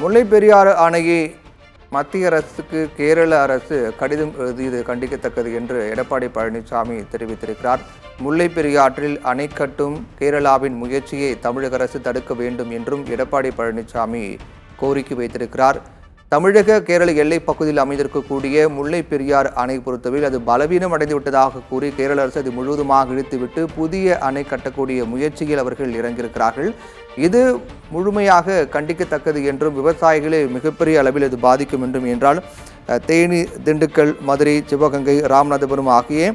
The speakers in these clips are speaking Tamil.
முல்லை பெரியாறு அணையை மத்திய அரசுக்கு கேரள அரசு கடிதம் எழுதியது கண்டிக்கத்தக்கது என்று எடப்பாடி பழனிசாமி தெரிவித்திருக்கிறார். முல்லை பெரியாற்றில் அணை கட்டும் கேரளாவின் முயற்சியை தமிழக அரசு தடுக்க வேண்டும் என்றும் எடப்பாடி பழனிசாமி கோரிக்கை வைத்திருக்கிறார். தமிழக கேரள எல்லைப் பகுதியில் அமைந்திருக்கக்கூடிய முல்லை பெரியார் அணை பொறுத்தவரையில் அது பலவீனம் அடைந்துவிட்டதாக கூறி கேரள அரசு அது முழுவதுமாக இழுத்துவிட்டு புதிய அணை கட்டக்கூடிய முயற்சியில் அவர்கள் இறங்கியிருக்கிறார்கள். இது முழுமையாக கண்டிக்கத்தக்கது என்றும் விவசாயிகளை மிகப்பெரிய அளவில் இது பாதிக்கும் என்றும் என்றால் தேனி, திண்டுக்கல், மதுரை, சிவகங்கை, ராமநாதபுரம் ஆகிய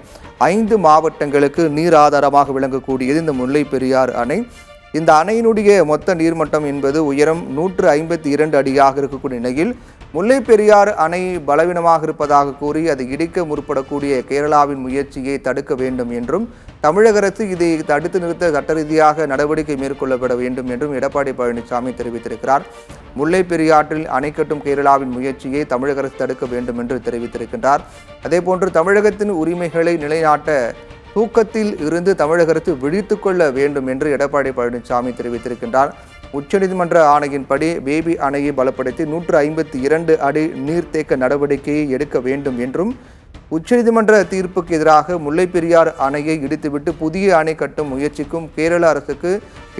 5 மாவட்டங்களுக்கு நீர் ஆதாரமாக விளங்கக்கூடியது இந்த முல்லை பெரியார் அணை. இந்த அணையினுடைய மொத்த நீர்மட்டம் என்பது உயரம் 152 அடியாக இருக்கக்கூடிய நிலையில் முல்லை பெரியார் அணை பலவீனமாக இருப்பதாக கூறி அதை இடிக்க முற்படக்கூடிய கேரளாவின் முயற்சியை தடுக்க வேண்டும் என்றும் தமிழக அரசு இதை தடுத்து நிறுத்த சட்ட ரீதியாக நடவடிக்கை மேற்கொள்ளப்பட வேண்டும் என்றும் எடப்பாடி பழனிசாமி தெரிவித்திருக்கிறார். முல்லை பெரியாற்றில் அணை கட்டும் கேரளாவின் முயற்சியை தமிழக அரசு தடுக்க வேண்டும் என்று தெரிவித்திருக்கின்றார். அதேபோன்று தமிழகத்தின் உரிமைகளை நிலைநாட்ட தூக்கத்தில் இருந்து தமிழக அரசு விழித்துக் கொள்ள வேண்டும் என்று எடப்பாடி பழனிசாமி தெரிவித்திருக்கின்றார். உச்சநீதிமன்ற ஆணையின்படி பேபி அணையை பலப்படுத்தி 152 அடி நீர்த்தேக்க நடவடிக்கையை எடுக்க வேண்டும் என்றும் உச்சநீதிமன்ற தீர்ப்புக்கு எதிராக முல்லை பெரியார் அணையை இடித்துவிட்டு புதிய அணை கட்டும் முயற்சிக்கும் கேரள அரசுக்கு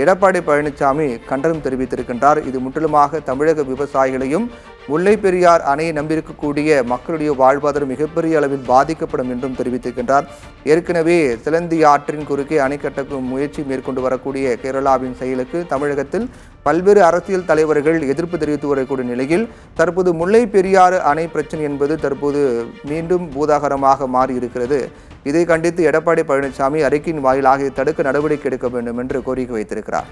எடப்பாடி பழனிசாமி கண்டனம் தெரிவித்திருக்கின்றார். இது முற்றிலுமாக தமிழக விவசாயிகளையும் முல்லை பெரியார் அணையை நம்பியிருக்கக்கூடிய மக்களுடைய வாழ்வாதாரம் மிகப்பெரிய அளவில் பாதிக்கப்படும் என்றும் தெரிவித்திருக்கின்றார். ஏற்கனவே சிலந்தி ஆற்றின் குறுக்கே அணை கட்ட முயற்சி மேற்கொண்டு வரக்கூடிய கேரளாவின் செயலுக்கு தமிழகத்தில் பல்வேறு அரசியல் தலைவர்கள் எதிர்ப்பு தெரிவித்து வரக்கூடிய நிலையில் தற்போது முல்லை பெரியாறு அணை பிரச்சனை என்பது தற்போது மீண்டும் பூதாகரமாக மாறியிருக்கிறது. இதை கண்டித்து எடப்பாடி பழனிசாமி அறிக்கையின் வாயிலாக தடுக்க நடவடிக்கை எடுக்க வேண்டும் என்று கோரிக்கை வைத்திருக்கிறார்.